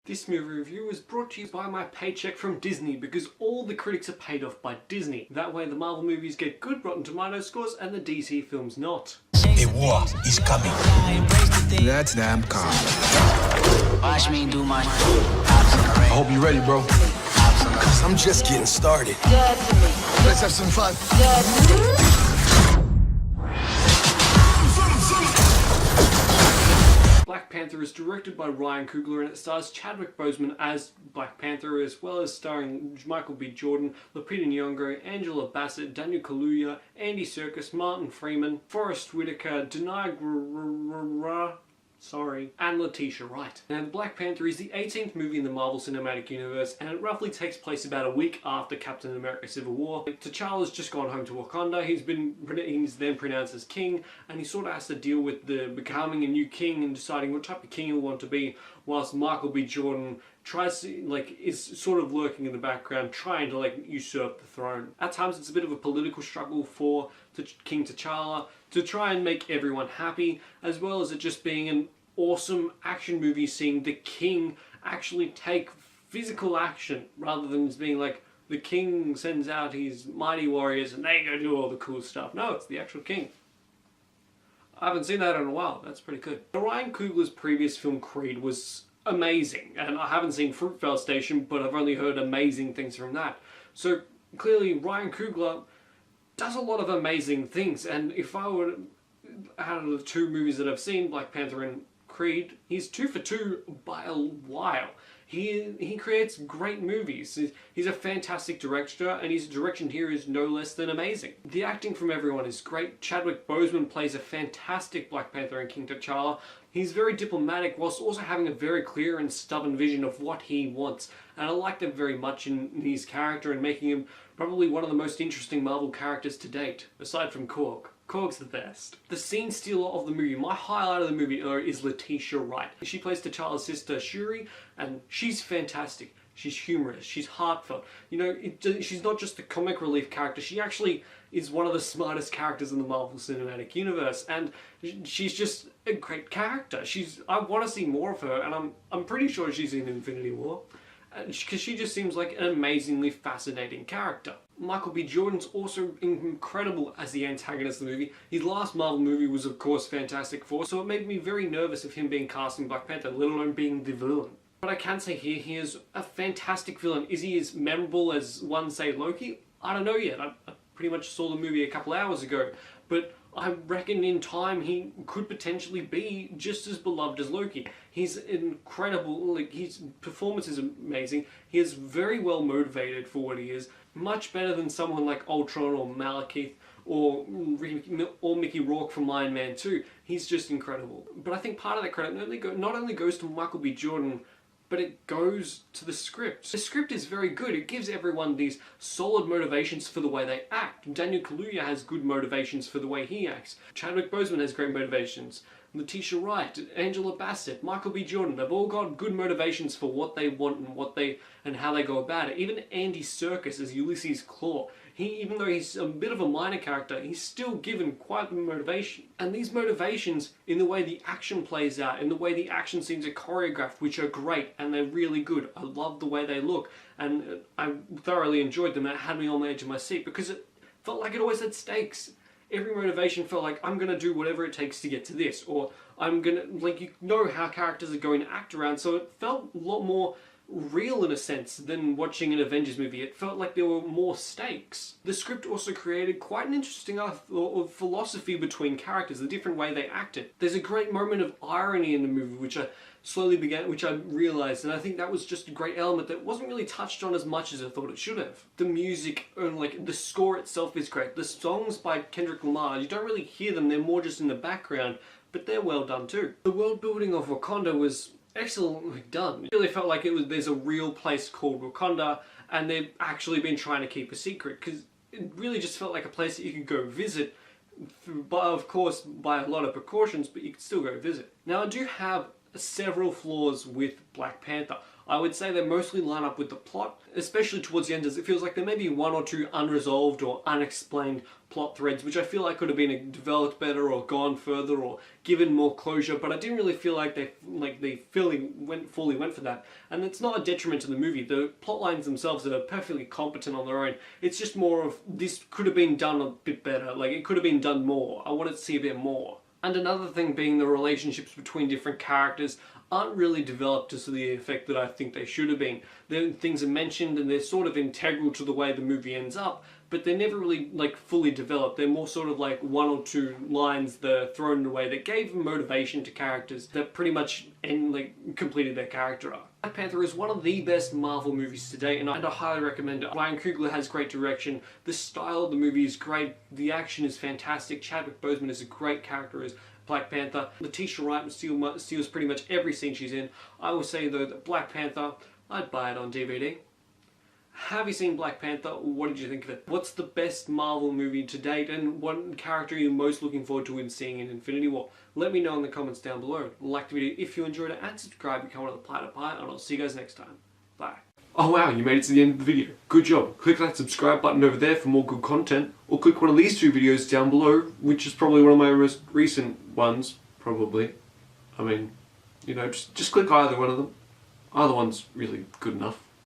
This movie review is brought to you by my paycheck from Disney, because all the critics are paid off by Disney. That way the Marvel movies get good Rotten Tomatoes scores and the DC films not. A war is coming. That's damn calm. Watch me do my I hope you're ready, bro. Cause I'm just getting started. Let's have some fun. Black Panther is directed by Ryan Coogler and it stars Chadwick Boseman as Black Panther, as well as starring Michael B. Jordan, Lupita Nyong'o, Angela Bassett, Daniel Kaluuya, Andy Serkis, Martin Freeman, Forrest Whitaker, Denai and Letitia Wright. And Black Panther is the 18th movie in the Marvel Cinematic Universe, and it roughly takes place about a week after Captain America Civil War. T'Challa's just gone home to Wakanda. He's then pronounced as king, and he sort of has to deal with becoming a new king and deciding what type of king he'll want to be, whilst Michael B. Jordan is sort of lurking in the background, trying to usurp the throne. At times it's a bit of a political struggle for King T'Challa to try and make everyone happy, as well as it just being an awesome action movie seeing the king actually take physical action, rather than just being like the king sends out his mighty warriors and they go do all the cool stuff. No, it's the actual king. I haven't seen that in a while. That's pretty good. Ryan Coogler's previous film Creed was amazing, and I haven't seen Fruitvale Station, but I've only heard amazing things from that. So clearly Ryan Coogler does a lot of amazing things, and if I were, out of the two movies that I've seen, Black Panther and Creed, he's 2 for 2 by a while. He creates great movies. He's a fantastic director, and his direction here is no less than amazing. The acting from everyone is great. Chadwick Boseman plays a fantastic Black Panther and King T'Challa. He's very diplomatic whilst also having a very clear and stubborn vision of what he wants. And I like that very much in his character, and making him probably one of the most interesting Marvel characters to date, aside from Korg. Korg's the best. The scene stealer of the movie, my highlight of the movie is Letitia Wright. She plays T'Challa's sister Shuri, and she's fantastic. She's humorous, she's heartfelt. You know, she's not just a comic relief character, she actually is one of the smartest characters in the Marvel Cinematic Universe, and she's just a great character. I want to see more of her, and I'm pretty sure she's in Infinity War, because she just seems like an amazingly fascinating character. Michael B. Jordan's also incredible as the antagonist of the movie. His last Marvel movie was of course Fantastic Four, so it made me very nervous of him being cast in Black Panther, let alone being the villain. But I can say here, he is a fantastic villain. Is he as memorable as one, say, Loki? I don't know yet. I pretty much saw the movie a couple hours ago, but I reckon in time he could potentially be just as beloved as Loki. He's incredible, his performance is amazing. He is very well motivated for what he is, much better than someone like Ultron or Malekith or Mickey Rourke from Iron Man 2. He's just incredible. But I think part of that credit not only goes to Michael B. Jordan, but it goes to the script. The script is very good. It gives everyone these solid motivations for the way they act. Daniel Kaluuya has good motivations for the way he acts. Chadwick Boseman has great motivations. Letitia Wright, Angela Bassett, Michael B. Jordan, they've all got good motivations for what they want and how they go about it. Even Andy Serkis as Ulysses Klaue, even though he's a bit of a minor character, he's still given quite the motivation. And these motivations, in the way the action plays out, in the way the action scenes are choreographed, which are great, and they're really good. I love the way they look, and I thoroughly enjoyed them, and it had me on the edge of my seat, because it felt like it always had stakes. Every motivation felt like, I'm going to do whatever it takes to get to this, or I'm going to, you know how characters are going to act around, so it felt a lot more real in a sense than watching an Avengers movie. It felt like there were more stakes. The script also created quite an interesting philosophy between characters, the different way they acted. There's a great moment of irony in the movie which I realised, and I think that was just a great element that wasn't really touched on as much as I thought it should have. The music, and the score itself is great. The songs by Kendrick Lamar, you don't really hear them, they're more just in the background, but they're well done too. The world building of Wakanda was excellently done. It really felt like there's a real place called Wakanda, and they've actually been trying to keep a secret, because it really just felt like a place that you could go visit, but of course by a lot of precautions, but you could still go visit. Now I do have several flaws with Black Panther. I would say they mostly line up with the plot, especially towards the end, as it feels like there may be one or two unresolved or unexplained plot threads which I feel like could have been developed better or gone further or given more closure, but I didn't really feel like they fully went for that. And it's not a detriment to the movie. The plot lines themselves are perfectly competent on their own. It's just more of, this could have been done a bit better, like it could have been done more. I wanted to see a bit more. And another thing being the relationships between different characters aren't really developed to the effect that I think they should have been. Things are mentioned and they're sort of integral to the way the movie ends up, but they're never really like fully developed. They're more sort of like one or two lines that are thrown in a way that gave motivation to characters that pretty much completed their character arc. Black Panther is one of the best Marvel movies to date, and I highly recommend it. Ryan Coogler has great direction, the style of the movie is great, the action is fantastic, Chadwick Boseman is a great character as Black Panther, Letitia Wright steals pretty much every scene she's in. I will say though that Black Panther, I'd buy it on DVD. Have you seen Black Panther? What did you think of it? What's the best Marvel movie to date, and what character are you most looking forward to in seeing in Infinity War? Let me know in the comments down below. Like the video if you enjoyed it, and subscribe if you want to the Platypus, and I'll see you guys next time. Bye. Oh wow, you made it to the end of the video. Good job. Click that subscribe button over there for more good content, or click one of these two videos down below, which is probably one of my most recent ones, probably. I mean, you know, just click either one of them. Either one's really good enough.